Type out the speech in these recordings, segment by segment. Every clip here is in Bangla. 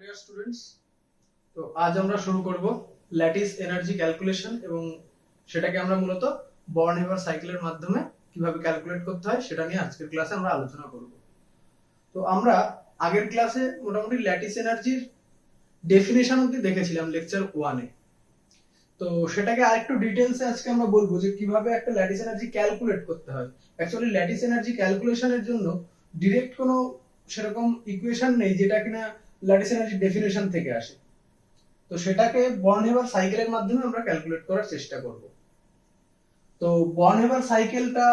ডিয়ার স্টুডেন্টস, তো আজ আমরা শুরু করব ল্যাটিস এনার্জি ক্যালকুলেশন এবং সেটাকে আমরা মূলত বর্ন হেভার সাইকেলের মাধ্যমে কিভাবে ক্যালকুলেট করতে হয় সেটা নিয়ে আজকের ক্লাসে আমরা আলোচনা করব। তো আমরা আগের ক্লাসে মোটামুটি ল্যাটিস এনার্জির ডেফিনেশন অবধি দেখেছিলাম লেকচার 1-এ। তো সেটাকে আরেকটু ডিটেইলসে আজকে আমরা বলবো যে কিভাবে একটা ল্যাটিস এনার্জি ক্যালকুলেট করতে হয়। অ্যাকচুয়ালি ল্যাটিস এনার্জি ক্যালকুলেশনের জন্য ডিরেক্ট কোনো সেরকম ইকুয়েশন নেই যেটা কিনা ল্যাটিস এনার্জি ডেফিনেশন থেকে আসে। তো সেটাকে বর্ন হেভার সাইকেলের মাধ্যমে আমরা ক্যালকুলেট করার চেষ্টা করব। তো বর্ন হেভার সাইকেলটা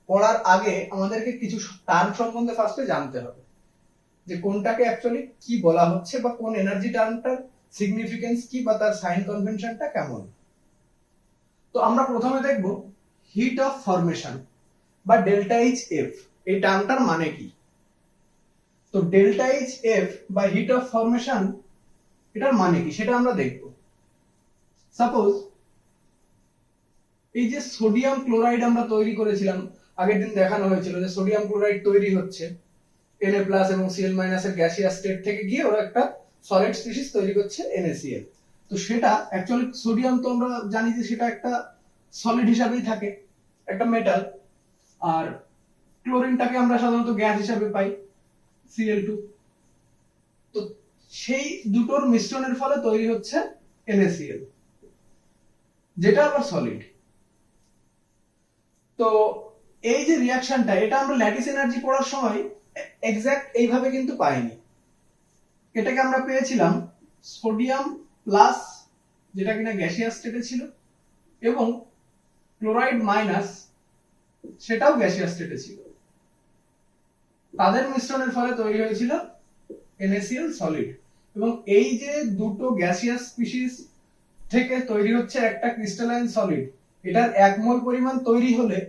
পড়ার আগে আমাদেরকে কিছু টার্ম সম্বন্ধে ফার্স্টে জানতে হবে যে কোনটাকে অ্যাকচুয়ালি কি বলা হচ্ছে বা কোন এনার্জি টার্মটার সিগনিফিকেন্স কি বা তার সাইন কনভেনশনটা কেমন। তো আমরা প্রথমে দেখব হিট অফ ফরমেশন বা ডেল্টা এইচ এফ, এই টার্মটার মানে কি। তো ডেল্টা এইচ এফ বা হিট অফ ফরমেশন এটার মানে কি সেটা আমরা দেখব। সাপোজ এই যে সোডিয়াম ক্লোরাইড আমরা তৈরি করেছিলাম, আগের দিন দেখানো হয়েছিল যে সোডিয়াম ক্লোরাইড তৈরি হচ্ছে Na+ এবং Cl- এর গ্যাসিয়াস স্টেট থেকে গিয়ে ওরা একটা সলিড স্পিসিস তৈরি করছে NaCl। তো সেটা অ্যাকচুয়ালি সোডিয়াম তো আমরা জানি যে সেটা একটা সলিড হিসাবেই থাকে, একটা মেটাল, আর ক্লোরিনটাকে আমরা সাধারণত গ্যাস হিসাবে পাই Cl2। তো সেই দুটোর মিশ্রণের ফলে তৈরি হচ্ছে NaCl, যেটা আবার সলিড। তো এই যে রিঅ্যাকশনটা, এটা আমরা ল্যাটিস এনার্জি পড়ার সময় এক্স্যাক্ট এইভাবে কিন্তু পাইনি। এটাকে আমরা পেয়েছিলাম সোডিয়াম প্লাস, যেটা কিনা গ্যাসিয়াস স্টেটে ছিল, এবং ক্লোরাইড মাইনাস, সেটাও গ্যাসিয়াস স্টেটে ছিল। তাদের মিশ্রণের ফলে তৈরি হয়েছিল NaCl সলিড। এবং এই যে দুটো গ্যাসিয়াস স্পিসিস থেকে তৈরি হচ্ছে একটা ক্রিস্টালাইন সলিড, এটার 1 মোল পরিমাণ তৈরি হলে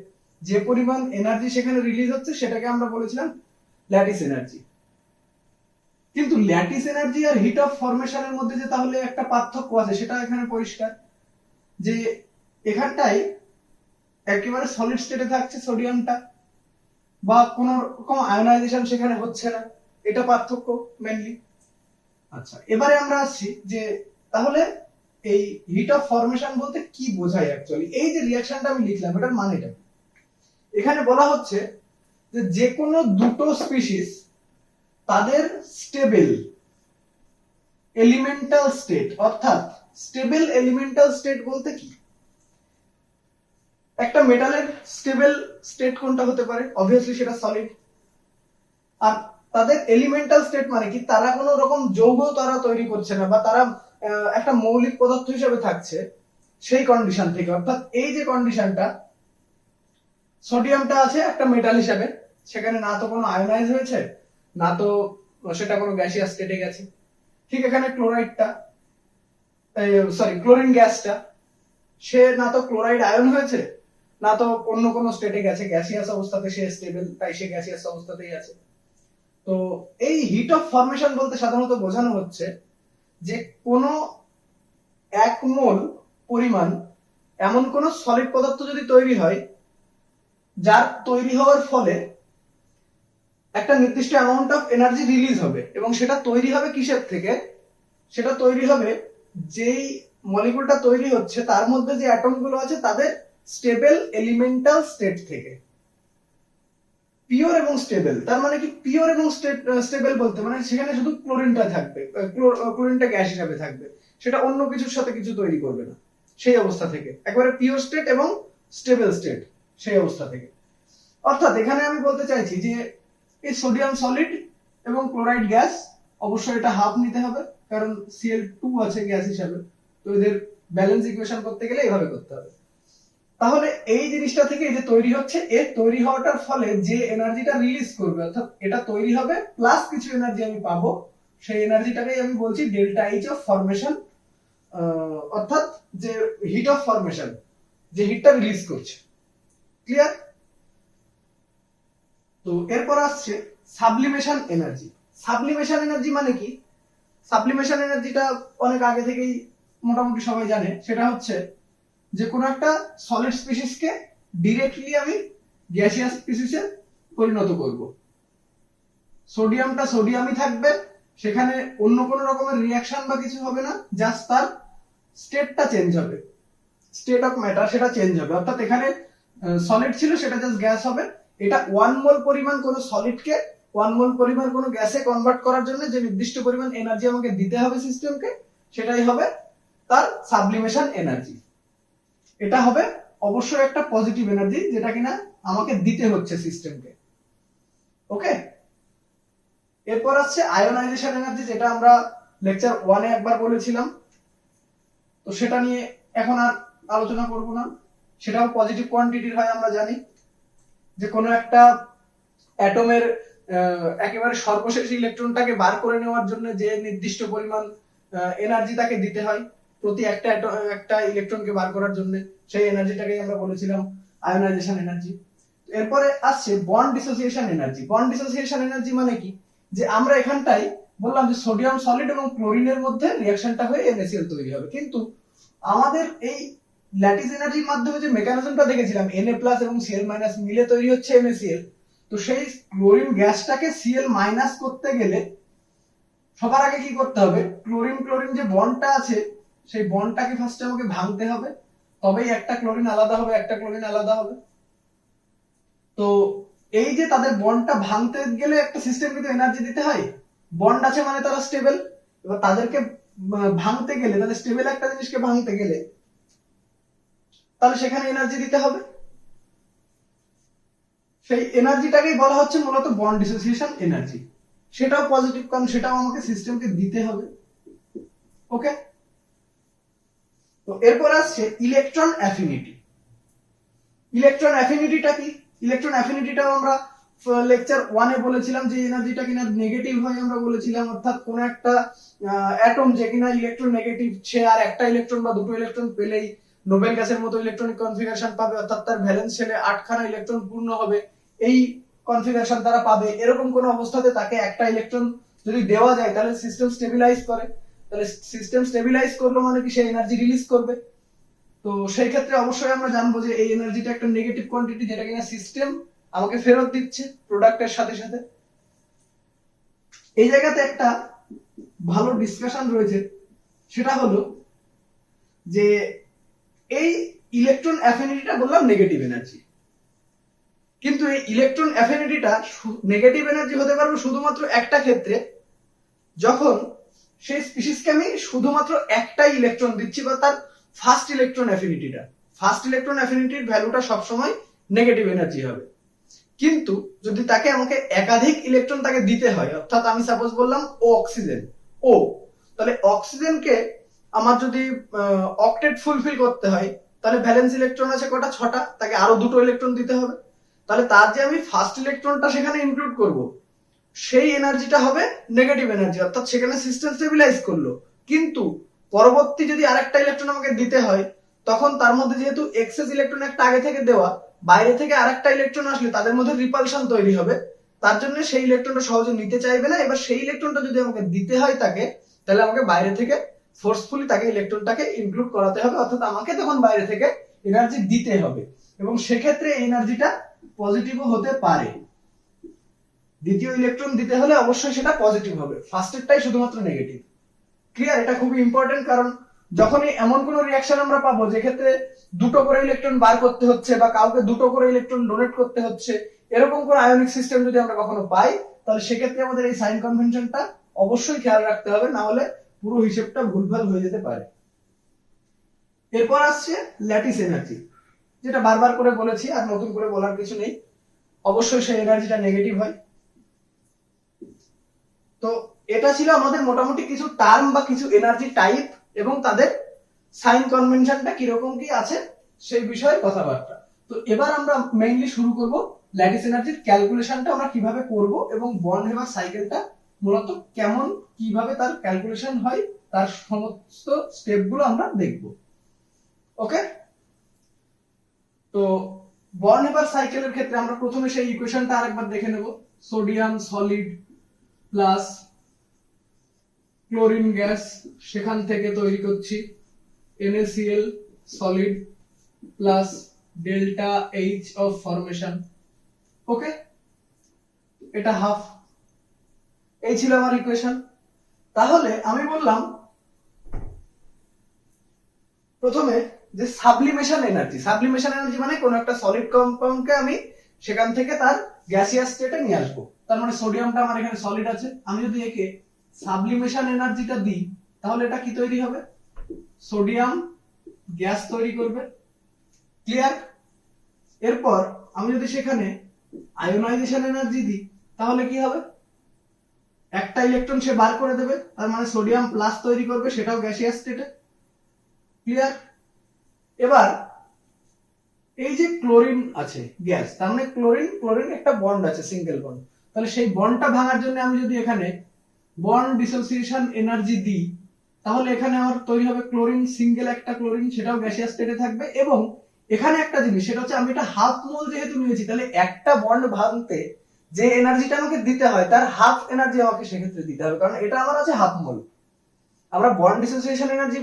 যে পরিমাণ এনার্জি সেখানে রিলিজ হচ্ছে সেটাকে আমরা বলেছিলাম ল্যাটিস এনার্জি। কিন্তু ল্যাটিস এনার্জি আর হিট অফ ফরমেশনের মধ্যে যে তাহলে একটা পার্থক্য আছে সেটা এখানে পরিষ্কার, যে এখানটাই একেবারে সলিড স্টেটে থাকছে সোডিয়ামটা, বা কোন রকম আয়োনাইজেশন সেখানে হচ্ছে না, এটা পার্থক্য মেইনলি। আচ্ছা, এবারে আমরা আসছি যে তাহলে এই হিট অফ ফরমেশন বলতে কি বোঝায় অ্যাকচুয়ালি। এই যে রিঅ্যাকশনটা আমি লিখলাম এটার মানেটা এখানে বলা হচ্ছে যে যে কোনো দুটো স্পিসিস তাদের স্টেবল এলিমেন্টাল স্টেট, অর্থাৎ স্টেবল এলিমেন্টাল স্টেট বলতে কি, একটা মেটালের স্টেবল স্টেট কোনটা হতে পারে, অবভিয়াসলি সেটা সলিড। আর তাদের এলিমেন্টাল স্টেট মানে কি, তারা কোনো রকম যৌগ তারা তৈরি করছে না বা তারা একটা মৌলিক পদার্থ হিসেবে থাকছে সেই কন্ডিশন থেকে। অর্থাৎ এই যে কন্ডিশনটা, সোডিয়ামটা আছে একটা মেটাল হিসেবে, সেখানে না তো কোনো আয়োনাইজ হয়েছে না তো সেটা কোনো গ্যাসিয়াস স্টেটে গেছে। ঠিক এখানে ক্লোরাইডটা, সরি ক্লোরিন গ্যাসটা, সে না তো ক্লোরাইড আয়ন হয়েছে না তো অন্য কোনো স্টেটে গেছে, গ্যাসিয়াস অবস্থাতে সে স্টেবল, তাই সে গ্যাসিয়াস অবস্থাতেই আছে। তো এই হিট অফ ফরমেশন বলতে সাধারণত বোঝানো হচ্ছে যে কোনো 1 মোল পরিমাণ এমন কোন সলিড পদার্থ যদি তৈরি হয় যার তৈরি হওয়ার ফলে একটা নির্দিষ্ট অ্যামাউন্ট অফ এনার্জি রিলিজ হবে, এবং সেটা তৈরি হবে কিসের থেকে, সেটা তৈরি হবে যেই মলিকিউলটা তৈরি হচ্ছে তার মধ্যে যে অ্যাটম গুলো আছে তাদের স্টেবল এলিমেন্টাল স্টেট থেকে। পিওর এবং স্টেবল, তার মানে কি পিওর এবং স্টেবল বলতে মানে সেখানে শুধু ক্লোরিনটা থাকবে, ক্লোরিনটা গ্যাস হিসেবে থাকবে, সেটা অন্য কিছুর সাথে কিছু তৈরি করবে না, সেই অবস্থা থেকে একবারে পিওর স্টেট এবং স্টেবল স্টেট, সেই অবস্থা থেকে। অর্থাৎ এখানে আমি বলতে চাইছি যে এই সোডিয়াম সলিড এবং ক্লোরাইড গ্যাস, অবশ্যই এটা হাফ নিতে হবে কারণ Cl2 আছে গ্যাস হিসাবে, তো এদের ব্যালেন্স ইকুয়েশন করতে গেলে এইভাবে করতে হবে। তাহলে এই জিনিসটা থেকে এই যে তৈরি হচ্ছে, এর তৈরি হওয়াটার ফলে যে এনার্জিটা রিলিজ করবে, অর্থাৎ এটা তৈরি হবে প্লাস কিছু এনার্জি আমি পাবো, সেই এনার্জিটাকেই আমি বলছি ডেল্টা এইচ অফ ফরমেশন, অর্থাৎ যে হিট অফ ফরমেশন, যে হিটটা রিলিজ করছে। ক্লিয়ার? তো এরপর আসছে সাবলিমেশন এনার্জি। সাবলিমেশন এনার্জি মানে কি? সাবলিমেশন এনার্জিটা অনেক আগে থেকেই মোটামুটি সবাই জানে, সেটা হচ্ছে যে কোনো একটা সলিড স্পিসিসকে ডিরেক্টলি আমি গ্যাসিয়াস স্পিসিসে পরিণত করব। সোডিয়ামটা সোডিয়ামই থাকবে সেখানে অন্য কোনো রকমের রিয়াকশন বা কিছু হবে না, জাস্ট তার স্টেটটা চেঞ্জ হবে, স্টেট অফ ম্যাটার সেটা চেঞ্জ হবে। অর্থাৎ এখানে সলিড ছিল সেটা জাস্ট গ্যাস হবে। এটা 1 মোল পরিমাণ কোনো সলিডকে 1 মোল পরিমাণ কোনো গ্যাসে কনভার্ট করার জন্য যে নির্দিষ্ট পরিমাণ এনার্জি আমাকে দিতে হবে সিস্টেমকে, সেটাই হবে তার সাবলিমেশন এনার্জি। এটা হবে অবশ্যই একটা পজিটিভ এনার্জি যেটা কিনা আমাকে দিতে হচ্ছে সিস্টেমকে। ওকে, এরপর আসছে আয়োনাইজেশন এনার্জি, যেটা আমরা লেকচার 1 এ একবার বলেছিলাম, তো সেটা নিয়ে এখন আর আলোচনা করব না। সেটাও পজিটিভ কোয়ান্টিটির হয়। আমরা জানি যে কোনো একটা অ্যাটমের একেবারে সর্বশেষ ইলেকট্রনটাকে বার করে নেওয়ার জন্য যে নির্দিষ্ট পরিমাণ এনার্জি তাকে দিতে হয় প্রতি একটা ইলেকট্রনকে বার করার জন্য, সেই এনার্জিটাকে আমরা বলেছিলাম আয়োনাইজেশন এনার্জি। এরপরে আসছে bond dissociation energy. Bond dissociation energy মানে কি, যে আমরা এখানটাই বললাম যে সোডিয়াম সলিড এবং ক্লোরিনের মধ্যে রিঅ্যাকশনটা হয়ে NaCl তৈরি হবে, কিন্তু আমাদের এই ল্যাটিস এনার্জির মাধ্যমে যে মেকানিজমটা দেখেছিলাম Na+ এবং Cl- মিলে তৈরি হচ্ছে NaCl, তো সেই ক্লোরিন গ্যাসটাকে Cl- করতে গেলে সবার আগে কি করতে হবে, ক্লোরিন ক্লোরিন যে বন্ডটা আছে সেই বন্ডটাকে ফার্স্টে আমাকে ভাঙতে হবে, তবেই একটা ক্লোরিন আলাদা হবে, একটা ক্লোরিন আলাদা হবে। তো এই যে তাদের বন্ডটা ভাঙতে গেলে একটা সিস্টেম কিন্তু এনার্জি দিতে হয়। বন্ড আছে মানে তারা স্টেবল, এবার তাদেরকে ভাঙতে গেলে, তাদের স্টেবল একটা জিনিসকে ভাঙতে গেলে তাহলে সেখানে এনার্জি দিতে হবে। সেই এনার্জিটাকেই বলা হচ্ছে মূলত বন্ড ডিসোসিয়েশন এনার্জি। সেটাও পজিটিভ, কারণ সেটাও আমাকে সিস্টেমকে দিতে হবে। ওকে, তো এরপর আসছে ইলেকট্রন অ্যাফিনিটি। ইলেকট্রন অ্যাফিনিটিটা কি? ইলেকট্রন অ্যাফিনিটিটাও আমরা লেকচার 1 এ বলেছিলাম যে এনার্জিটা কিনা নেগেটিভ হয় আমরা বলেছিলাম, অর্থাৎ কোন একটা অ্যাটম যে কিনা ইলেকট্রন নেগেটিভ, সে আর একটা ইলেকট্রন বা দুটো ইলেকট্রন পেলেই নোবেল গ্যাসের মতো ইলেকট্রনিক কনফিগারেশন পাবে, অর্থাৎ তার ভ্যালেন্স শেলে 8খানা ইলেকট্রন পূর্ণ হবে, এই কনফিগারেশন তারা পাবে। এরকম কোন অবস্থাতে তাকে একটা ইলেকট্রন যদি দেওয়া যায় তাহলে সিস্টেম স্টেবিলাইজ করে, তাহলে সিস্টেম স্টেবিলাইজ করলো মানে কি সে এনার্জি রিলিজ করবে। তো সেই ক্ষেত্রে অবশ্যই আমরা জানবো যে এই এনার্জিটা একটা নেগেটিভ কোয়ান্টিটি, যেটা কিনা সিস্টেম আমাকে ফেরত দিচ্ছে প্রোডাক্টের সাথে সাথে। এই জায়গাতে একটা ভালো ডিসকাশন রয়েছে, সেটা হলো যে এই ইলেকট্রন অ্যাফিনিটিটা বললাম নেগেটিভ এনার্জি, কিন্তু এই ইলেকট্রন অ্যাফিনিটিটা নেগেটিভ এনার্জি হতে পারবে শুধুমাত্র একটা ক্ষেত্রে, যখন সেই স্পিসিসকে আমি শুধুমাত্র একটাই ইলেকট্রন দিচ্ছি, বা তার ফার্স্ট ইলেকট্রন অ্যাফিনিটির ভ্যালুটা সবসময় নেগেটিভ এনার্জি হবে। কিন্তু যদি তাকে আমাকে একাধিক ইলেকট্রন তাকে দিতে হয়, অর্থাৎ আমি সাপোজ বললাম ও অক্সিজেন, ও, তাহলে অক্সিজেনকে আমার যদি অক্টেট ফুলফিল করতে হয়, তাহলে ভ্যালেন্স ইলেকট্রন আছে কটা, 6টা, তাকে আরো দুটো ইলেকট্রন দিতে হবে। তাহলে তার যে আমি ফার্স্ট ইলেকট্রনটা সেখানে ইনক্লুড করব, সেই এনার্জিটা হবে নেগেটিভ এনার্জি, অর্থাৎ সেখানে সিস্টেম স্টেবিলাইজ করলো। কিন্তু পরবর্তী যদি আরেকটা ইলেকট্রন আমাকে দিতে হয়, তখন তার মধ্যে যেহেতু এক্সেস ইলেকট্রন একটা আগে থেকে দেওয়া, বাইরে থেকে আরেকটা ইলেকট্রন আসলে তাদের মধ্যে রিপালশন তৈরি হবে, তার জন্য সেই ইলেকট্রনটা সহজে নিতে চাইবে না। এবার সেই ইলেকট্রনটা যদি আমাকে দিতে হয় তাকে, তাহলে আমাকে বাইরে থেকে ফোর্সফুলি তাকে ইলেকট্রনটাকে ইনক্লুড করাতে হবে, অর্থাৎ আমাকে তখন বাইরে থেকে এনার্জি দিতে হবে, এবং সেক্ষেত্রে এনার্জিটা পজিটিভও হতে পারে। দ্বিতীয় ইলেকট্রন দিতে হলে অবশ্যই সেটা পজিটিভ হবে, ফার্স্টেরটাই শুধুমাত্র নেগেটিভ। ক্লিয়ার? এটা খুবই ইম্পর্টেন্ট, কারণ যখনই এমন কোন রিঅ্যাকশন আমরা পাবো যে ক্ষেত্রে দুটো করে ইলেকট্রন বার করতে হচ্ছে বা কাউকে দুটো করে ইলেকট্রন ডোনেট করতে হচ্ছে, এরকম কোন আয়নিক সিস্টেম যদি আমরা কখনো পাই, তাহলে সেক্ষেত্রে আমাদের এই সাইন কনভেনশনটা অবশ্যই খেয়াল রাখতে হবে, না হলে পুরো হিসেবটা ভুলভাল হয়ে যেতে পারে। এরপর আসছে ল্যাটিস এনার্জি, যেটা বারবার করে বলেছি, আর নতুন করে বলার কিছু নেই। অবশ্যই সেই এনার্জিটা নেগেটিভ হয়। তো এটা ছিল আমাদের মোটামুটি কিছু টার্ম বা কিছু এনার্জি টাইপ এবং তাদের সাইন কনভেনশনটা কিরকম কি আছে সেই বিষয়ে কথাবার্তা। তো এবার আমরা মেইনলি শুরু করব ল্যাটিস এনার্জির ক্যালকুলেশনটা আমরা কিভাবে করব, এবং বর্ন হেবার সাইকেলটা মূলত কেমন, কিভাবে তার ক্যালকুলেশন হয়, তার সমস্ত স্টেপগুলো আমরা দেখব। ওকে, তো বর্ন হেবার সাইকেলের ক্ষেত্রে আমরা প্রথমে সেই ইকুয়েশনটা আরেকবার দেখে নেব। Sodium solid plus chlorine gas, সেখান থেকে তৈরি করছি NaCl solid plus delta H of formation. Okay, এটা হাফ। এই ছিল আমার ইকুয়েশন। তাহলে আমি বললাম প্রথমে যে সাবলিমেশন এনার্জি মানে কোন একটা সলিড কম্পাউন্ডকে আমি সেখান থেকে তার গ্যাসিয়াস স্টেটে নিয়ে আসবো। তার মানে সোডিয়ামটা আমার এখানে সলিড আছে, আমি যদি একে সাবলিমেশন এনার্জিটা দিই তাহলে এটা কি তৈরি হবে? সোডিয়াম গ্যাস তৈরি করবে। ক্লিয়ার? এরপর আমি যদি সেখানে আয়োনাইজেশন এনার্জি দিই তাহলে কি হবে? একটা ইলেকট্রন সে বার করে দেবে, তার মানে সোডিয়াম প্লাস তৈরি করবে, সেটাও গ্যাসিয়াস স্টেটে। ক্লিয়ার? এবার এই যে ক্লোরিন আছে গ্যাস, তার মানে ক্লোরিন একটা বন্ড আছে, সিঙ্গেল বন্ড। তাহলে সেই বন্ডটা ভাঙার জন্য আমি যদি এখানে বন্ড ডিসোসিয়েশন এনার্জি দিই তাহলে এখানে আমার তৈরি হবে ক্লোরিন, সিঙ্গেল একটা ক্লোরিন, সেটাও গ্যাসিয়াস স্টেটে থাকবে। এবং এখানে একটা জিনিস, সেটা হচ্ছে আমি এটা হাফ মোল যেহেতু নিয়েছি, তাহলে একটা বন্ড ভাঙতে যে এনার্জিটা আমাকে দিতে হয় তার হাফ এনার্জি আমাকে সেক্ষেত্রে দিতে হবে, কারণ এটা আমার আছে হাফ মোল। আমরা বন্ড ডিসোসিয়েশন এনার্জি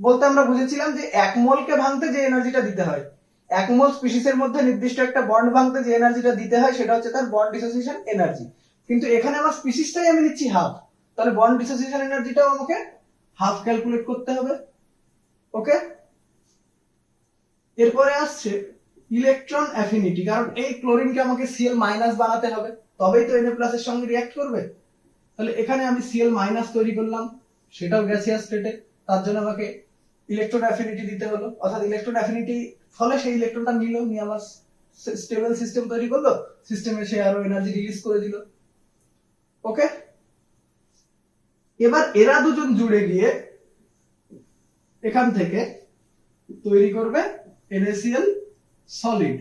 বলতে আমরা বুঝেছিলাম যে এক মোলকে ভাঙতে যে এনার্জিটা দিতে হয়, এক মোল স্পিসিসের মধ্যে নির্দিষ্ট একটা বন্ড ভাঙতে যে এনার্জিটা দিতে হয় সেটা হচ্ছে তার বন্ড ডিসোসিয়েশন এনার্জি। কিন্তু এখানে আমার স্পিসিসটাই আমি নিচ্ছি হাফ, তাহলে বন্ড ডিসোসিয়েশন এনার্জিটাও আমাকে হাফ ক্যালকুলেট করতে হবে। ওকে, এরপরে আসছে ইলেকট্রন অ্যাফিনিটি, কারণ এই ক্লোরিনকে আমাকে Cl মাইনাস বানাতে হবে, তবেই তো Na প্লাস এর সঙ্গে রিঅ্যাক্ট করবে। তাহলে এখানে আমি Cl মাইনাস তৈরি করলাম, সেটাও গ্যাসিয়াস স্টেটে, তার জন্য আমাকে ইলেকট্রন অ্যাফিনিটি দিতে হলো, অর্থাৎ ইলেকট্রন অ্যাফিনিটি ফলে সেই ইলেকট্রনটা নিয়ে আমার স্টেবল সিস্টেম তৈরি করলো, সিস্টেমে সে আরো এনার্জি রিলিজ করে দিল। ওকে, এবার এরা দুজন জুড়ে গিয়ে এখান থেকে তৈরি করবে NaCl সলিড।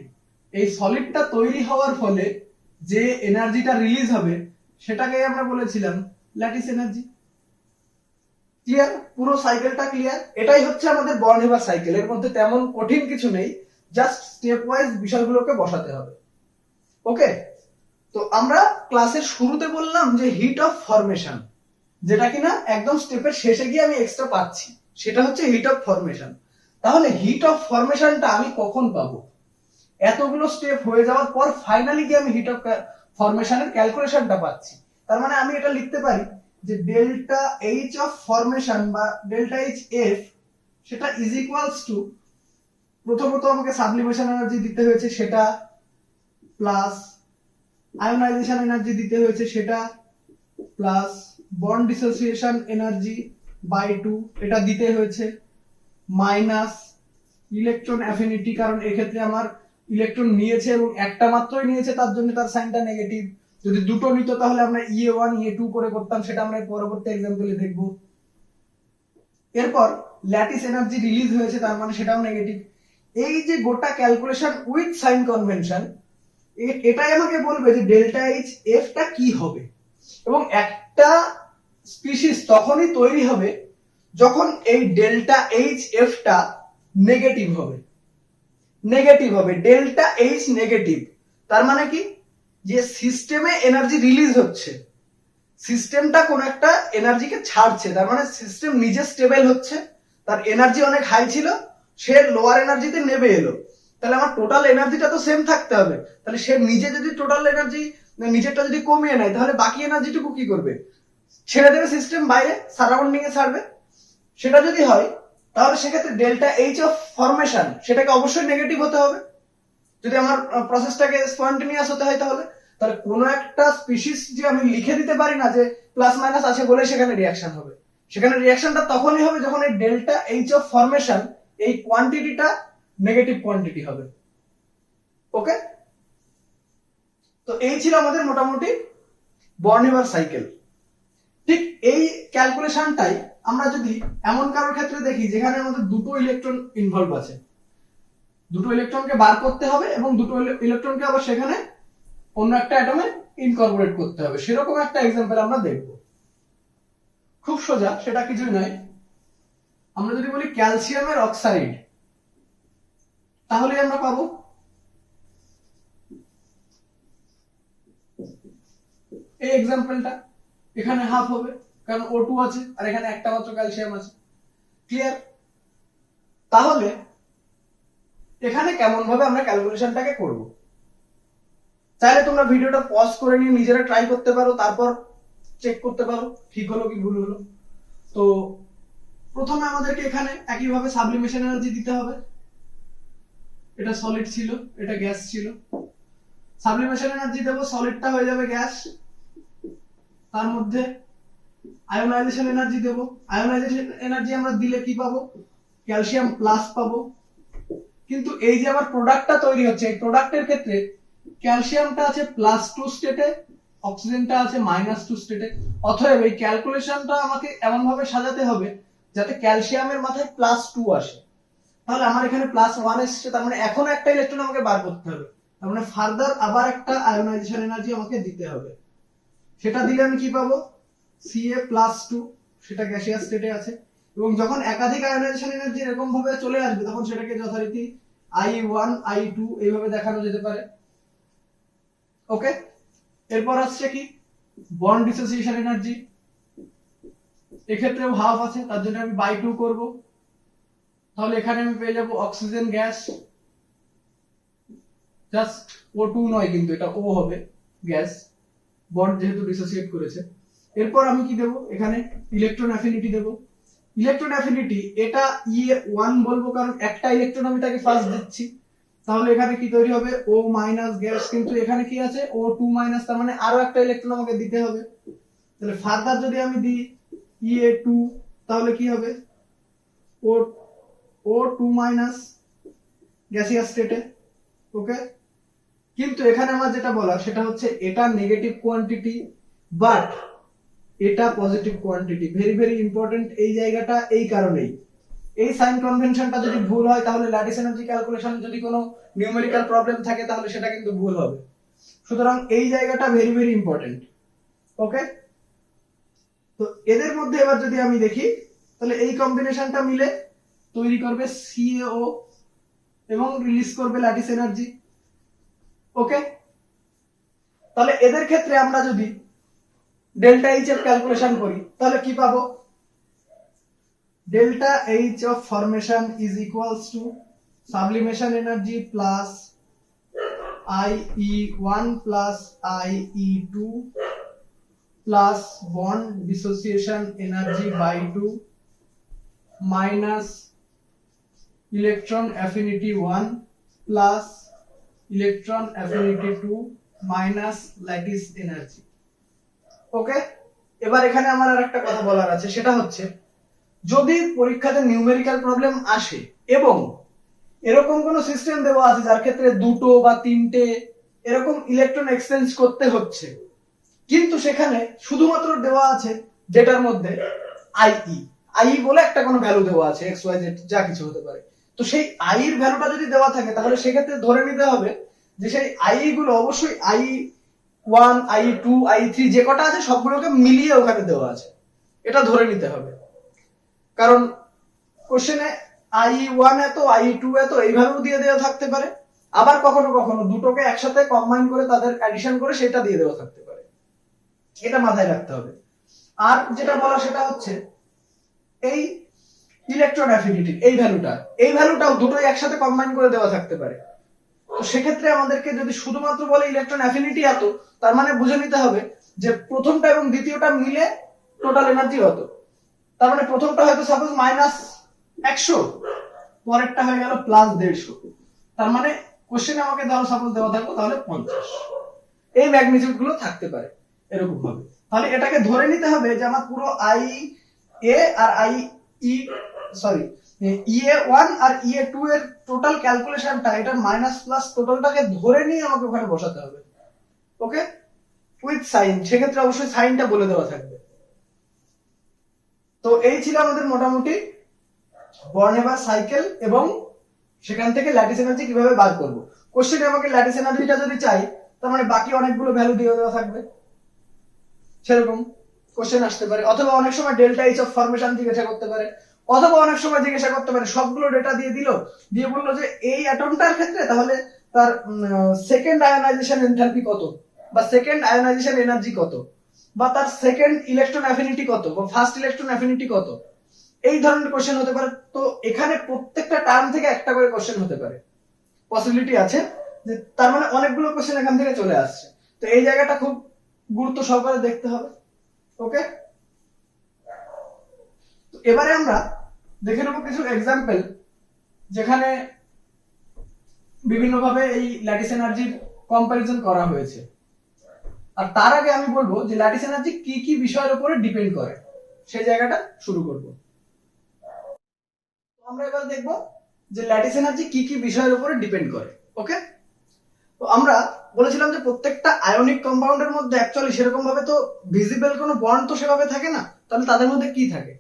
এই সলিডটা তৈরি হওয়ার ফলে যে এনার্জিটা রিলিজ হবে সেটাকে আমরা বলেছিলাম ল্যাটিস এনার্জি। ক্লিয়ার? পুরো সাইকেলটা ক্লিয়ার? এটাই হচ্ছে আমাদের বর্ন হেবার সাইকেল, এর মধ্যে তেমন কঠিন কিছু নেই, জাস্ট স্টেপ ওয়াইজ বিষয়গুলোকে বসাতে হবে। ওকে, তো আমরা ক্লাসের শুরুতে বললাম যে হিট অফ ফরমেশন, যেটা কিনা একদম স্টেপের শেষে গিয়ে আমি এক্সট্রা পাচ্ছি, সেটা হচ্ছে হিট অফ ফরমেশন। তাহলে হিট অফ ফরমেশনটা আমি কখন পাবো? এতগুলো স্টেপ হয়ে যাওয়ার পর ফাইনালি গিয়ে আমি হিট অফ ফরমেশনের ক্যালকুলেশনটা পাচ্ছি। তার মানে আমি এটা লিখতে পারি যে ডেল্টা এইচ অফ ফরমেশন বা ডেল্টা এইচ এফ, সেটা ইজ ইকুয়ালস টু, প্রথমত আমাকে সাবলিমেশন এনার্জি দিতে হয়েছে সেটা, প্লাস আয়োনাইজেশন এনার্জি দিতে হয়েছে সেটা, plus bond dissociation energy by 2 এটা দিতে হয়েছে, মাইনাস ইলেকট্রন অ্যাফিনিটি, কারণ এক্ষেত্রে আমার ইলেকট্রন নিয়েছে এবং একটা মাত্রই নিয়েছে, তার জন্য তার সাইনটা নেগেটিভ। যদি দুটো নিত তাহলে আমরা E1 E2 করে করতাম, সেটা আমরা পরবর্তী এক্সাম্পলে দেখব। এরপর ল্যাটিস এনার্জি রিলিজ হয়েছে, তার মানে সেটাও নেগেটিভ। এই যে গোটা ক্যালকুলেশন উইথ সাইন কনভেনশন, এটাই আমাকে বলবে যে ডেল্টা এইচ এফ টা কি হবে। এবং একটা স্পিসিস তখনই তৈরি হবে যখন এই ডেল্টা এইচ এফ টা নেগেটিভ হবে, ডেল্টা এইচ নেগেটিভ। তার মানে কি, যে সিস্টেমে এনার্জি রিলিজ হচ্ছে, সিস্টেমটা কোন একটা এনার্জিকে ছাড়ছে, তার মানে সিস্টেম নিজে স্টেবল হচ্ছে, তার এনার্জি অনেক হাই ছিল, সে লোয়ার এনার্জিতে নেমে এলো, তাহলে আমার টোটাল এনার্জিটা তো সেম থাকতে হবে। তাহলে সে নিজে যদি টোটাল এনার্জি নিজেরটা যদি কমিয়ে নেয় তাহলে বাকি এনার্জিটুকু কি করবে? ছেড়ে দেবে সিস্টেম, বাইরে সারাউন্ডিং এ ছাড়বে। সেটা যদি হয় তাহলে সেক্ষেত্রে ডেল্টা এইচ অফ ফরমেশন সেটাকে অবশ্যই নেগেটিভ হতে হবে, যদি আমার প্রসেসটাকে স্পন্টেনিয়াস হতে হয়। তাহলে কোন একটা স্পিসিস যে আমি লিখে দিতে পারি না যে প্লাস মাইনাস আছে বলে সেখানে রিঅ্যাকশন হবে, সেখানে রিঅ্যাকশনটা তখনই হবে যখন এই ডেল্টা এইচ অফ ফরমেশন এই কোয়ান্টিটিটা নেগেটিভ কোয়ান্টিটি হবে। ওকে, তো এই ছিল আমাদের মোটামুটি বর্ন হেবার সাইকেল। ঠিক এই ক্যালকুলেশনটাই আমরা যদি এমন কারোর ক্ষেত্রে দেখি যেখানে আমাদের দুটো ইলেকট্রন ইনভলভ আছে, দুটো ইলেকট্রনকে বার করতে হবে এবং দুটো ইলেকট্রনকে আবার সেখানে অন্য একটা অ্যাটমে ইনকর্পোরেট করতে হবে, সেরকম একটা এক্সাম্পল আমরা দেখব। খুব সোজা, সেটা কিছুই নয়। আমরা যদি বলি ক্যালসিয়ামের অক্সাইড, তাহলে আমরা পাবো এই এক্সাম্পলটা, এখানে হাফ হবে কারণ O2 আছে আর এখানে একটা মাত্র ক্যালসিয়াম আছে। ক্লিয়ার? তাহলে এখানে কেমন ভাবে আমরা ক্যালকুলেশনটাকে করব, চাইলে তোমরা ভিডিওটা পজ করে নিয়ে নিজেরা ট্রাই করতে পারো, তারপর চেক করতে পারো ঠিক হলো কি ভুল হলো। তো প্রথমে আমাদেরকে এখানে একইভাবে সাবলিমেশন এনার্জি দিতে হবে। এটা সলিড ছিল, এটা গ্যাস ছিল। সাবলিমেশন এনার্জি দেবো, সলিডটা হয়ে যাবে গ্যাস, তার মধ্যে আয়োনাইজেশন এনার্জি দেবো। আয়োনাইজেশন এনার্জি আমরা দিলে কি পাবো? ক্যালসিয়াম প্লাস পাবো। কিন্তু এই যে আবার প্রোডাক্টটা তৈরি হচ্ছে, এই প্রোডাক্টের ক্ষেত্রে ক্যালসিয়ামটা আছে +2 স্টেটে, অক্সিজেনটা আছে -2 স্টেটে। অতএব এই ক্যালকুলেশনটা আমাকে এমন ভাবে সাজাতে হবে যাতে ক্যালসিয়ামের মাথায় +2 আসে। তাহলে আমার এখানে +1 এসেছে, তার মানে এখন একটা ইলেকট্রন আমাকে বার করতে হবে, তার মানে ফার্দার আবার একটা আয়োনাইজেশন এনার্জি আমাকে দিতে হবে। সেটা দিলে আমি কি পাবো? Ca+2, সেটা গ্যাসিয়াস স্টেটে আছে। এবং যখন একাধিক আয়োনাইজেশন এনার্জি এরকম ভাবে চলে আসবে তখন সেটাকে যথারীতি I1 I2 এইভাবে দেখানো যেতে পারে। ওকে, এরপর আসছে কি? Bond dissociation energy. এক্ষেত্রেও হাফ আছে, তার জন্য আমি বাই 2 করব। তাহলে এখানে আমি পেয়ে যাব অক্সিজেন গ্যাস, জাস্ট O2 নয় কিন্তু এটা O হবে, গ্যাস, বন্ড যেহেতু ডিসোসিয়েট করেছে। এরপর আমি কি দেব? এখানে ইলেকট্রন অ্যাফিনিটি দেব। ইলেকট্রন অ্যাফিনিটি এটা E1 বলবো, কারণ একটা ইলেকট্রন আমি তাকে ফার্স্ট দিচ্ছি। তাহলে এখানে কি তৈরি হবে? O মাইনাস গ্যাস, কিন্তু এখানে কি আছে? O2 মাইনাস, তার মানে আরো একটা ইলেকট্রন আমাকে দিতে হবে। তাহলে ফার্দার যদি আমি দিই E2, তাহলে কি হবে? O2 মাইনাস গ্যাসিয়াস স্টেটে। ওকে, কিন্তু এখানে আমার যেটা বলা সেটা হচ্ছে এটা নেগেটিভ কোয়ান্টিটি বাট এটা positive quantity. Very very important এই জায়গাটা, এই কারণেই এই সাইন কনভেনশনটা যদি ভুল হয় তাহলে ল্যাটিস এনার্জি ক্যালকুলেশন যদি কোনো নিউমেরিক্যাল প্রবলেম থাকে তাহলে সেটা কিন্তু ভুল হবে। সুতরাং এই জায়গাটা ভেরি ভেরি ইম্পর্টেন্ট। ওকে, তো এদের মধ্যে এবার যদি আমি দেখি তাহলে এই কম্বিনেশনটা মিলে তৈরি করবে CaO এবং রিলিজ করবে ল্যাটিস এনার্জি। ওকে, তাহলে এদের ক্ষেত্রে আমরা যদি ডেল্টা এইচ এর ক্যালকুলেশন করি তাহলে কি পাবো? Delta H of formation is equals to sublimation energy plus IE1 plus IE2 plus bond dissociation energy by 2 minus electron affinity 1 plus electron affinity 2 minus lattice energy. Okay, এবার এখানে আমার আর একটা কথা বলার আছে, সেটা হচ্ছে যদি পরীক্ষাতে নিউমেরিক্যাল প্রবলেম আসে এবং এরকম কোন সিস্টেম দেওয়া আছে যার ক্ষেত্রে দুটো বা তিনটে এরকম ইলেকট্রন এক্সচেঞ্জ করতে হচ্ছে, কিন্তু সেখানে শুধুমাত্র দেওয়া আছে যেটার মধ্যে IE বলে একটা কোনো ভ্যালু দেওয়া আছে, XYZ যা কিছু হতে পারে। তো সেই I এর ভ্যালুটা যদি দেওয়া থাকে তাহলে সেক্ষেত্রে ধরে নিতে হবে যে সেই IE গুলো অবশ্যই I1 I2 I3 যে কটা আছে সবগুলোকে মিলিয়ে ওখানে দেওয়া আছে, এটা ধরে নিতে হবে। কারণ কোশ্চেনে I1 এত I2 এত এইভাবেও দিয়ে দেওয়া থাকতে পারে, আবার কখনো কখনো দুটোকে একসাথে কম্বাইন করে তাদের অ্যাডিশন করে সেটা দিয়ে দেওয়া থাকতে পারে, এটা মাথায় রাখতে হবে। আর যেটা বলা সেটা হচ্ছে এই ইলেকট্রন অ্যাফিনিটি এই ভ্যালুটাও দুটোই একসাথে কম্বাইন করে দেওয়া থাকতে পারে। তো সেক্ষেত্রে আমাদেরকে যদি শুধুমাত্র বলে ইলেকট্রন অ্যাফিনিটি এত, তার মানে বুঝে নিতে হবে যে প্রথমটা এবং দ্বিতীয়টা মিলে টোটাল এনার্জি কত। তার মানে প্রথমটা হয়তো সাপোজ -100, পরেরটা হয়ে গেল +150। তার মানে কোশ্চেনে আমাকে ধরো সাপোজ দেওয়া থাকলো তাহলে 50, এই ম্যাগনিটিউড গুলো থাকতে পারে এরকম ভাবে। তাহলে এটাকে ধরে নিতে হবে যে আমার পুরো IA আর EA1 আর EA2 এর টোটাল ক্যালকুলেশনটা এটার মাইনাস প্লাস টোটালটাকে ধরে নিয়ে আমাকে ওখানে বসাতে হবে। ওকে, উইথ সাইন, সেক্ষেত্রে অবশ্যই সাইনটা বলে দেওয়া থাকবে। তো এই ছিল আমাদের মোটামুটি বর্নেভার সাইকেল এবং সেখান থেকে ল্যাটিস এনার্জি কিভাবে বার করব। কোশ্চেনে আমাকে ল্যাটিস এনার্জিটা যদি চাই তার মানে বাকি অনেকগুলো ভ্যালু দিয়ে দেওয়া থাকবে, সেরকম কোশ্চেন আসতে পারে। অথবা অনেক সময় ডেল্টা এইচ অফ ফরমেশন জিজ্ঞাসা করতে পারে, অথবা অনেক সময় জিজ্ঞাসা করতে পারে সবগুলো ডেটা দিয়ে দিল, দিয়ে বললো যে এই অ্যাটমটার ক্ষেত্রে তাহলে তার সেকেন্ড আয়োনাইজেশন এনথালপি কত, বা সেকেন্ড আয়োনাইজেশন এনার্জি কত, বা তার সেকেন্ড ইলেকট্রন অ্যাফিনিটি কত, বা ফার্স্ট ইলেকট্রন অ্যাফিনিটি কত, এই ধরনের কোশ্চেন হতে পারে। তো এখানে প্রত্যেকটা টার্ম থেকে একটা করে কোশ্চেন হতে পারে, পসিবিলিটি আছে যে তার মানে অনেকগুলো কোশ্চেন এখান থেকে চলে আসছে। তো এই জায়গাটা খুব গুরুত্ব সহকারে দেখতে হবে। ওকে, তো এবারে আমরা দেখে নেব কিছু এক্সাম্পল যেখানে বিভিন্নভাবে এই ল্যাটিস এনার্জির কম্পারিজন করা হয়েছে। আর তার আগে আমি বলবো যে ল্যাটিস এনার্জি কি কি বিষয়ের উপরে ডিপেন্ড করে, সেই জায়গাটা শুরু করব। আমরা এবার দেখব যে ল্যাটিস এনার্জি কি কি বিষয়ের উপরে ডিপেন্ড করে। ওকে, তো আমরা বলেছিলাম যে প্রত্যেকটা আয়নিক কম্পাউন্ডের মধ্যে অ্যাকচুয়ালি সেরকম ভাবে তো ভিজিবল কোনো বন্ড তো সেভাবে থাকে না, তাহলে তাদের মধ্যে কি থাকে?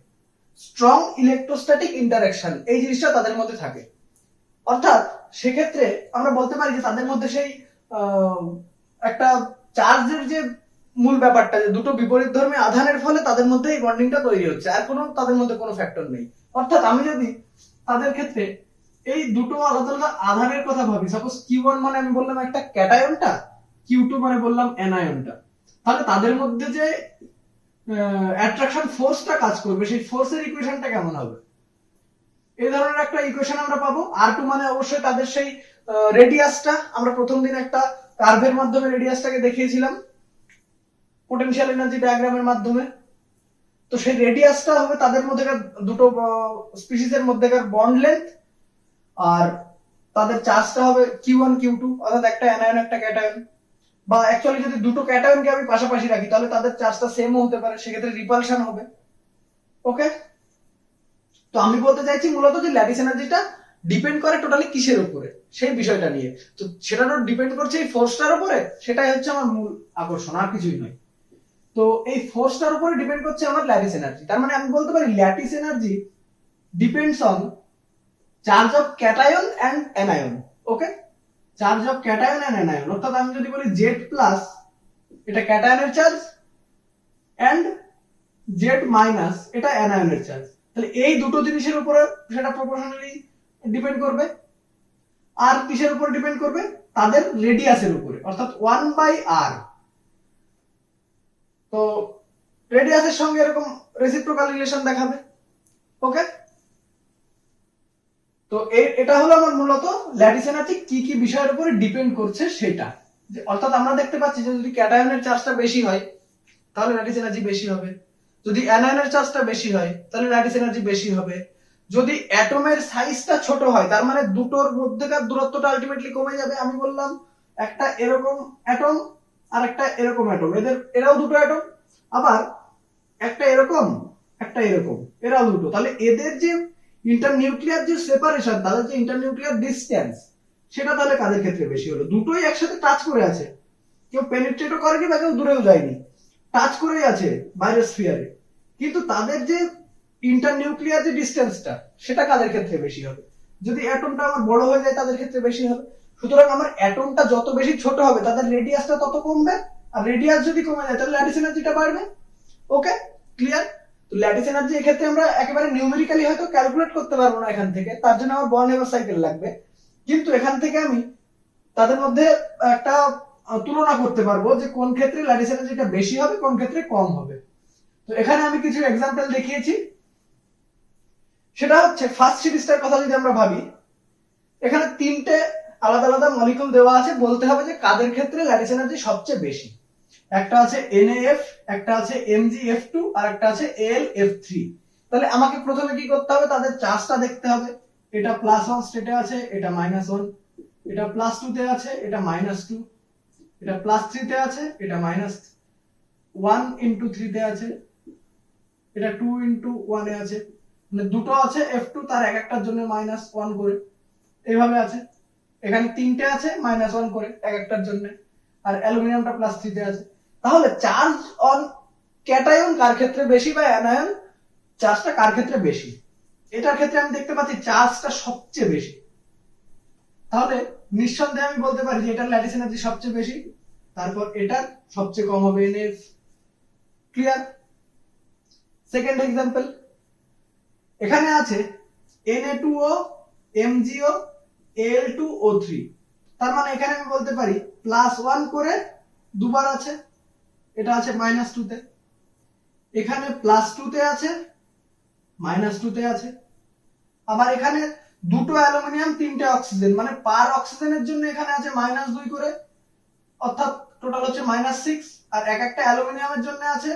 স্ট্রং ইলেকট্রোস্ট্যাটিক ইন্টারঅ্যাকশন, এই জিনিসটা তাদের মধ্যে থাকে। অর্থাৎ সেক্ষেত্রে আমরা বলতে পারি যে তাদের মধ্যে সেই একটা চার্জের যে মূল ব্যাপারটা, যে দুটো বিপরীতধর্মী আধানের ফলে তাদের মধ্যে এই বন্ডিংটা তৈরি হচ্ছে, আর কোনো তাদের মধ্যে কোনো ফ্যাক্টর নেই। অর্থাৎ আমি যদি তাদের ক্ষেত্রে এই দুটো আলাদা আলাদা আধানের কথা ভাবি, সাপোজ Q1 মানে আমি বললাম একটা ক্যাটায়নটা, Q2 মানে বললাম অ্যানায়নটা, তাহলে তাদের মধ্যে যে অ্যাট্রাকশন ফোর্সটা কাজ করবে, সেই ফোর্সের ইকুয়েশনটা কেমন হবে? এই ধরনের একটা ইকুয়েশন আমরা পাবো। R2 মানে অবশ্যই তাদের সেই রেডিয়াসটা, আমরা প্রথম দিন একটা কার্ভের মাধ্যমে রেডিয়াসটাকে দেখিয়েছিলাম পোটেনশিয়াল এনার্জি ডায়াগ্রামের মাধ্যমে। তো সেই রেডিয়াসটা হবে তাদের মধ্যেকার দুটো স্পিসিসের মধ্যেকার বন্ড লেন্থ, আর তাদের চার্জটা হবে Q1 Q2, অর্থাৎ একটা অ্যানায়ন একটা ক্যাটায়ন। বা অ্যাকচুয়ালি যদি দুটো ক্যাটায়নকে আমি পাশাপাশি রাখি তাহলে তাদের চার্জটা সেমও হতে পারে, সেক্ষেত্রে রিপালশন হবে। ওকে, তো আমি বলতে চাইছি মূলত যে ল্যাটিস এনার্জিটা ডিপেন্ড করে টোটালি কিসের উপরে, সেই বিষয়টা নিয়ে। তো সেটা ডিপেন্ড করছে এই ফোর্সটার উপরে, সেটাই হচ্ছে আমার মূল আকর্ষণ, আর কিছুই নয়। তো এই ফোর্সটার উপরে ডিপেন্ড করছে আমার ল্যাটিস এনার্জি। তার মানে আমি বলতে পারি lattice energy depends on charge of cation and anion. Okay, charge of cation and anion, অর্থাৎ আমি যদি বলি Z প্লাস, এটা ক্যাটায়নের চার্জ, এন্ড Z মাইনাস, এটা অ্যানায়নের চার্জ। তাহলে এই দুটো জিনিসের উপরে সেটা প্রপোর্শনালি ডিপেন্ড করবে। আর কিসের উপর ডিপেন্ড করবে? তাদের রেডিয়াসের উপরে, অর্থাৎ 1/r। তো রেডিয়াসের সঙ্গে এরকম রেসিপ্রোকাল রিলেশন দেখাবে। ওকে, তো এটা হলো আমার মূলত ল্যাটিস এনার্জি কি কি বিষয়ের উপরে ডিপেন্ড করছে সেটা। অর্থাৎ আমরা দেখতে পাচ্ছি যে যদি ক্যাটায়নের চার্জটা বেশি হয় তাহলে ল্যাটিস এনার্জি বেশি হবে, যদি অ্যানায়নের চার্জটা বেশি হয় তাহলে ল্যাটিস এনার্জি বেশি হবে, যদি অ্যাটমের সাইজটা ছোট হয় তার মানে দুটোর মধ্যেকার দূরত্বটা আলটিমেটলি কমে যাবে। আমি বললাম একটা এরকম অ্যাটম আর একটা এরকম অ্যাটম, এরাও দুটো অ্যাটম, আবার একটা এরকম একটা এরকম, এরাও দুটো, তাহলে এদের যে ইন্টারনিউক্লিয়ার যে সেপারেশন, তাদের যে ইন্টারনিউক্লিয়ার ডিসটেন্স, সেটা তাহলে কাদের ক্ষেত্রে বেশি হলো? দুটোই একসাথে টাচ করে আছে, কেউ পেনিট্রেটও করেনি বা কেউ দূরেও যায়নি, টাচ করেই আছে বাইরের স্ফিয়ারে, কিন্তু তাদের যে ইন্টারনিউক্লিয়ার যে ডিসটেন্সটা, সেটা কাদের ক্ষেত্রে বেশি হবে? যদি অ্যাটমটা আমার বড় হয়ে যায় তাদের ক্ষেত্রে বেশি হবে। সুতরাং আমার অ্যাটমটা যত বেশি ছোট হবে তাদের রেডিয়াসটা তত কমবে, আর রেডিয়াস যদি কমে যায় তাহলে ল্যাটিস এনার্জিটা বাড়বে। ওকে, ক্লিয়ার? তো ল্যাটিস এনার্জি এক্ষেত্রে আমরা একেবারে নিউমেরিক্যালি হয়তো ক্যালকুলেট করতে পারবো না এখান থেকে, তার জন্য আমার বর্ন হেভার সাইকেল লাগবে, কিন্তু এখান থেকে আমি তাদের মধ্যে একটা তুলনা করতে পারবো যে কোন ক্ষেত্রে ল্যাটিস এনার্জিটা বেশি হবে, কোন ক্ষেত্রে কম হবে। তো এখানে আমি কিছু এক্সাম্পল দেখিয়েছি। সেটা হচ্ছে ফার্স্ট সিরিজটার কথা যদি আমরা ভাবি, এখানে তিনটে আলাদা আলাদা মলিকুল দেওয়া আছে, বলতে হবে যে কাদের ক্ষেত্রে ল্যাটিস এনার্জি সবচেয়ে বেশি। একটা আছে NaF, একটা আছে MgF2, আর একটা আছে AlF3। তাহলে আমাকে প্রথমে কি করতে হবে? তাদের চার্জটা দেখতে হবে। এটা +1 স্টেটে আছে, এটা -1, এটা +2 তে আছে, এটা -2, এটা +3 তে আছে, এটা -1 × 3 তে আছে, এটা 2 × 1 এ আছে, মানে দুটো আছে F2, তার এক একটার জন্য -1 করে এইভাবে আছে। এখানে তিনটে আছে -1 করে এক একটার জন্য, আর অ্যালুমিনিয়ামটা +3 তে আছে। তাহলে চার্জ অন ক্যাটায়ন কার ক্ষেত্রে বেশি বা অ্যানায়ন চার্জটা কার ক্ষেত্রে বেশি? এটার ক্ষেত্রে আমি দেখতে পাচ্ছি চার্জটা সবচেয়ে বেশি, তাহলে নিঃসন্দেহে আমি বলতে পারি যে এটার ল্যাটিস এনার্জি সবচেয়ে বেশি, তারপর এটার সবচেয়ে কম হবে NF। ক্লিয়ার? সেকেন্ড এক্সাম্পল, এখানে আছে Na2O, MgO, Al2O3। তার মানে এখানে আমি বলতে পারি +1 করে দুবার আছে, এটা আছে -2 তে, এখানে +2 তে আছে, -2 তে আছে, আবার এখানে দুটো অ্যালুমিনিয়াম তিনটে অক্সিজেন, মানে পার অক্সিজেনের জন্য এখানে আছে -2 করে, অর্থাৎ টোটাল হচ্ছে -6, আর এক একটা অ্যালুমিনিয়ামের জন্য আছে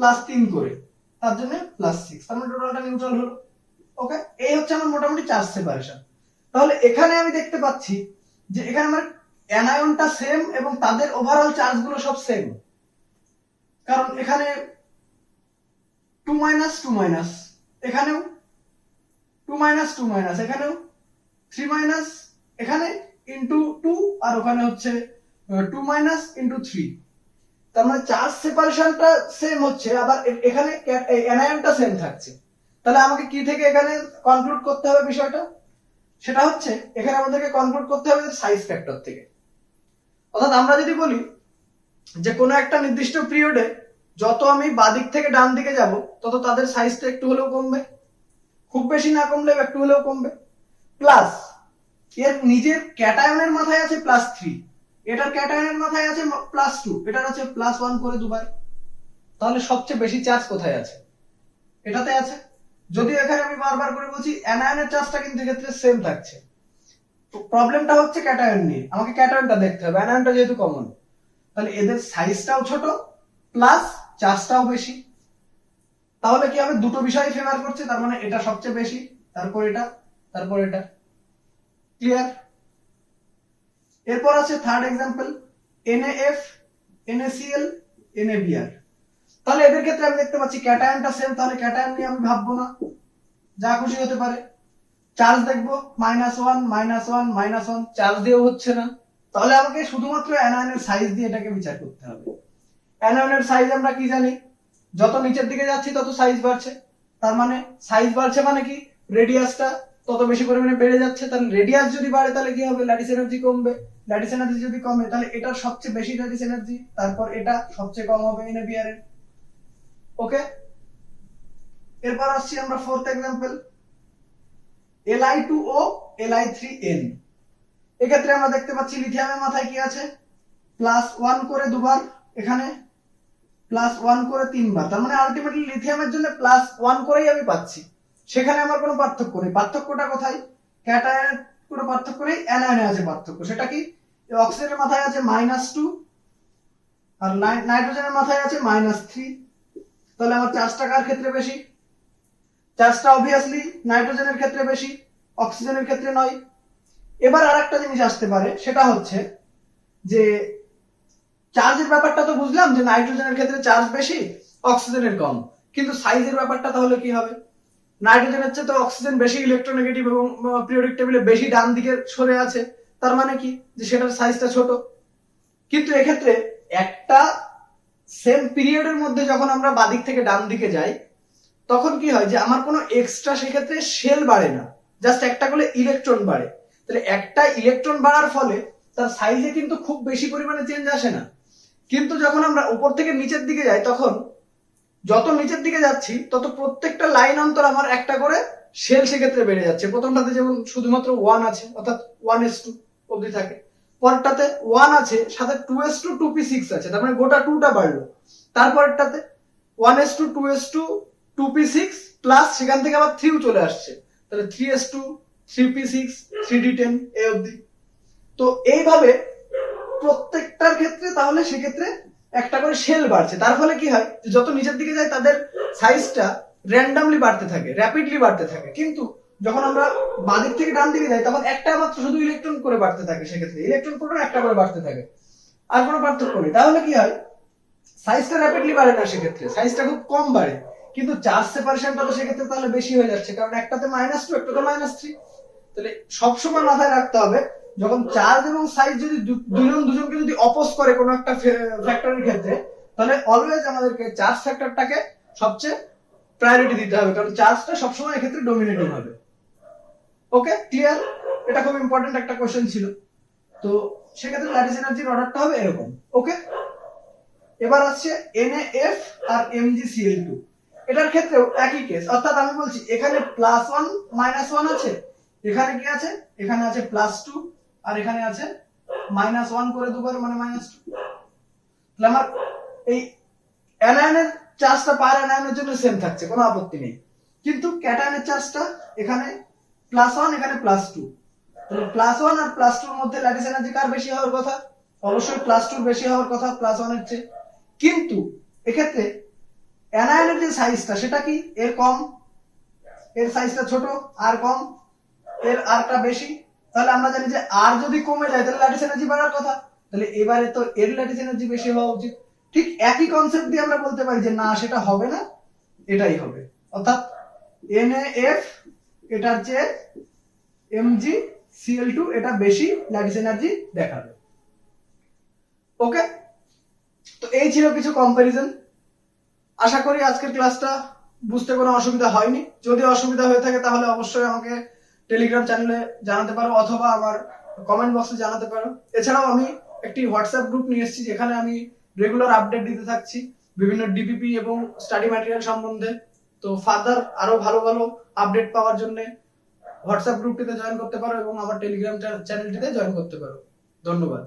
+3 করে, তার জন্য +6, তার মানে টোটালটা নিউট্রাল হলো। ওকে, এই হচ্ছে আমার মোটামুটি চার্জ সেপারেশন। তাহলে এখানে আমি দেখতে পাচ্ছি যে এখানে আমার অ্যানায়নটা সেম এবং তাদের ওভারঅল চার্জ গুলো সব সেম, কারণ এখানে 2 মাইনাস 2 মাইনাস, এখানেও 2 মাইনাস 2 মাইনাস, এখানেও 3 মাইনাস, এখানে ইনটু 2, আর ওখানে হচ্ছে 2 মাইনাস ইনটু 3। তার মানে চার্জ সেপারেশনটা সেম হচ্ছে, আবার এখানে অ্যানায়নটা সেম থাকছে। তাহলে আমাকে কি থেকে এখানে কনক্লুড করতে হবে বিষয়টা? সেটা হচ্ছে এখানে আমাদেরকে কনক্লুড করতে হবে সাইজ ফ্যাক্টর থেকে। অর্থাৎ আমরা যদি বলি যে কোনো একটা নির্দিষ্ট পিরিয়ডে যত আমি বাদিক থেকে ডান দিকে যাব তত তাদের সাইজটা একটু হলেও কমবে, খুব বেশি না কমলেও একটু হলেও কমবে। প্লাস এর নিজের ক্যাটায়নের মাথায় আছে +3, এটার ক্যাটায়নের মাথায় আছে +2, এটার আছে +1 করে দুবার। তাহলে সবচেয়ে বেশি চার্জ কোথায় আছে? এটাতে আছে। যদিও এখানে আমি বারবার করে বলছি অ্যানায়নের চার্জটা কিন্তু এক্ষেত্রে সেম থাকছে। প্রবলেমটা হচ্ছে ক্যাটায়ন নিয়ে, আমাকে ক্যাটায়নটা দেখতে হবে, অ্যানায়নটা যেহেতু কমন। তাহলে এদের সাইজটাও ছোট প্লাস চার্জটাও বেশি। তাহলে কি হবে? দুটো বিষয় ফেভার করছে, তার মানে এটা সবচেয়ে বেশি, তারপর এটা, তারপর এটা। ক্লিয়ার? এরপর আছে third example NaF, NaCl, NaBr। তাহলে এদের ক্ষেত্রে আমি দেখতে পাচ্ছি ক্যাটায়নটা সেম, তাহলে ক্যাটায়ন নিয়ে আমি ভাববো না, যা খুশি হতে পারে। চার্জ দেখবো -1 -1 -1, চার্জ দিয়েও হচ্ছে না। তাহলে আমাকে শুধুমাত্র অ্যানায়নের সাইজ দিয়ে এটাকে বিচার করতে হবে। অ্যানায়নের সাইজ আমরা কি জানি? যত নিচের দিকে যাচ্ছি তত সাইজ বাড়ছে, তার মানে সাইজ বাড়ছে মানে কি রেডিয়াসটা তত বেশি পরিমাণে বেড়ে যাচ্ছে। তাহলে রেডিয়াস যদি বাড়ে তাহলে কি হবে? ল্যাটিস এনার্জি কমবে। ল্যাটিস এনার্জি যদি কমে তাহলে এটার সবচেয়ে বেশি ল্যাটিস এনার্জি, তারপর এটা সবচেয়ে কম হবে NaBr এর। ওকে, এরপর আসছি আমরা ফোর্থ एग्जांपल Li2O, Li3N। এক্ষেত্রে আমরা দেখতে পাচ্ছি লিথিয়ামের মাথায় কি আছে? +1 করে দুবার, এখানে +1 করে তিনবার। তার মানে আলটিমেটলি লিথিয়ামের জন্য +1 করেই আমি পাচ্ছি, সেখানে আমার কোনো পার্থক্য নেই। পার্থক্যটা কোথায়? ক্যাটায়নের কোনো পার্থক্য নেই, অ্যানায়নে আছে পার্থক্য। সেটা কি? অক্সিজেনের মাথায় আছে -2 আর নাইট্রোজেনের মাথায় আছে -3। তাহলে আমার চার্জটা কার ক্ষেত্রে বেশি? চার্জটা অবভিয়াসলি নাইট্রোজেনের ক্ষেত্রে বেশি, অক্সিজেনের ক্ষেত্রে নয়। এবার আরেকটা জিনিস আসতে পারে, সেটা হচ্ছে যে চার্জের ব্যাপারটা তো বুঝলাম যে নাইট্রোজেনের ক্ষেত্রে চার্জ বেশি, অক্সিজেনের কম, কিন্তু সাইজের ব্যাপারটা তাহলে কি হবে? নাইট্রোজেনের চেয়ে তো অক্সিজেন বেশি ইলেকট্রোনেগেটিভ এবং পিরিয়ডিক টেবিলে বেশি ডান দিকে সরে আছে, তার মানে কি যে সেটার সাইজটা ছোট। কিন্তু এক্ষেত্রে একটা সেম পিরিয়ডের মধ্যে যখন আমরা বাদিক থেকে ডান দিকে যাই তখন কি হয় যে আমার কোনো এক্সট্রা সেক্ষেত্রে শেল বাড়ে না, জাস্ট একটা করে ইলেকট্রন বাড়ে। তাহলে একটা ইলেকট্রন বাড়ার ফলে তার সাইজে কিন্তু খুব বেশি পরিমাণে চেঞ্জ আসে না। কিন্তু যখন আমরা উপর থেকে নিচের দিকে যাই তখন যত নিচের দিকে যাচ্ছি তত প্রত্যেকটা লাইন অন্তর আমার একটা করে শেল সেক্ষেত্রে বেড়ে যাচ্ছে। প্রথমটাতে যেমন শুধুমাত্র 1 আছে, অর্থাৎ 1s2 অবধি থাকে, পরেরটাতে 1 আছে, সাথে 2s2 2p6 আছে, তার মানে গোটা 2টা বাড়লো। তারপরেরটাতে 1s2 2s2 2p6 প্লাস সেখান থেকে আবার 3 চলে আসছে, তাহলে 3s2 3p6 3d10 এই অবধি। তো এইভাবে প্রত্যেকটার ক্ষেত্রে তাহলে সেক্ষেত্রে একটা করে শেল বাড়ছে। তার ফলে কি হয় যে যত নিচের দিকে যায় তাদের সাইজটা র্যান্ডমলি বাড়তে থাকে, র্যাপিডলি বাড়তে থাকে। কিন্তু যখন আমরা বাঁদিক থেকে ডান দিকে যাই তখন একটা মাত্র শুধু ইলেকট্রন করে বাড়তে থাকে, সেক্ষেত্রে ইলেকট্রন প্রোটন একটা করে বাড়তে থাকে, আর কোনো পার্থক্য নেই। তাহলে কি হয়? সাইজটা র্যাপিডলি বাড়ে না, সেক্ষেত্রে সাইজটা খুব কম বাড়ে, কিন্তু চার্জ সেপারেশনটা তো সেক্ষেত্রে তাহলে বেশি হয়ে যাচ্ছে, কারণ একটাতে -2 একটাতে -3। তাহলে সবসময় মাথায় রাখতে হবে যখন চার্জ এবং সাইজ যদি দুজনকে যদি অপোজ করে কোনো একটা ফ্যাক্টরের ক্ষেত্রে, তাহলে অলওয়েজ আমাদেরকে চার্জ ফ্যাক্টরটাকে সবচেয়ে প্রায়োরিটি দিতে হবে, কারণ চার্জটা সবসময় এক্ষেত্রে ডমিনেটিং হবে। ওকে, ক্লিয়ার? এটা খুব ইম্পর্টেন্ট একটা কোশ্চেন ছিল। তো সেক্ষেত্রে ল্যাটিস এনার্জির অর্ডারটা হবে এরকম। ওকে, এবার আসছে NaF আর MgCl2। এটার ক্ষেত্রেও একই কেস, অর্থাৎ আমি বলছি এখানে +1 -1 আছে, এখানে কি আছে? এখানে আছে +2 আর এখানে আছে -1 করে দুবার, মানে -2। তাহলে আমার এই অ্যানায়নের চার্জটা পার অ্যানায়নের জন্য সেম থাকছে, কোনো আপত্তি নেই, কিন্তু ক্যাটায়নের চার্জটা এখানে +1 এখানে +2। তাহলে +1 আর +2 এর মধ্যে ল্যাটিস এনার্জি কার বেশি হওয়ার কথা? অবশ্যই +2 বেশি হওয়ার কথা +1 এর চেয়ে। কিন্তু এক্ষেত্রে অ্যানায়নের যে সাইজটা সেটা কি এর কম, এর সাইজটা ছোট, আর কম, এর আরটা বেশি। তাহলে আমরা জানি যে আর যদি কমে যায় তাহলে ল্যাটিস এনার্জি বাড়ার কথা, তাহলে এবারে তো এর ল্যাটিস এনার্জি বেশি হওয়া উচিত। ঠিক একই কনসেপ্ট দিয়ে আমরা বলতে পারি যে না সেটা হবে না, এটাই হবে, অর্থাৎ NaF এটার চেয়ে MgCl2 এটা বেশি ল্যাটিস এনার্জি দেখাবে। ওকে, তো এই ছিল কিছু কম্পারিজন। আশা করি আজকের ক্লাসটা বুঝতে কোনো অসুবিধা হয়নি। যদি অসুবিধা হয়ে থাকে তাহলে অবশ্যই আমাকে টেলিগ্রাম চ্যানেলে জানাতে পারো অথবা আমার কমেন্ট বক্সে জানাতে পারো। এছাড়াও আমি একটি হোয়াটসঅ্যাপ গ্রুপ নিয়ে এসেছি যেখানে আমি রেগুলার আপডেট দিতে থাকছি বিভিন্ন ডিপিপি এবং স্টাডি ম্যাটেরিয়াল সম্বন্ধে। তো ফার্দার আরো ভালো ভালো আপডেট পাওয়ার জন্য হোয়াটসঅ্যাপ গ্রুপটিতে জয়েন করতে পারো এবং আমার টেলিগ্রাম চ্যানেলটিতে জয়েন করতে পারো। ধন্যবাদ।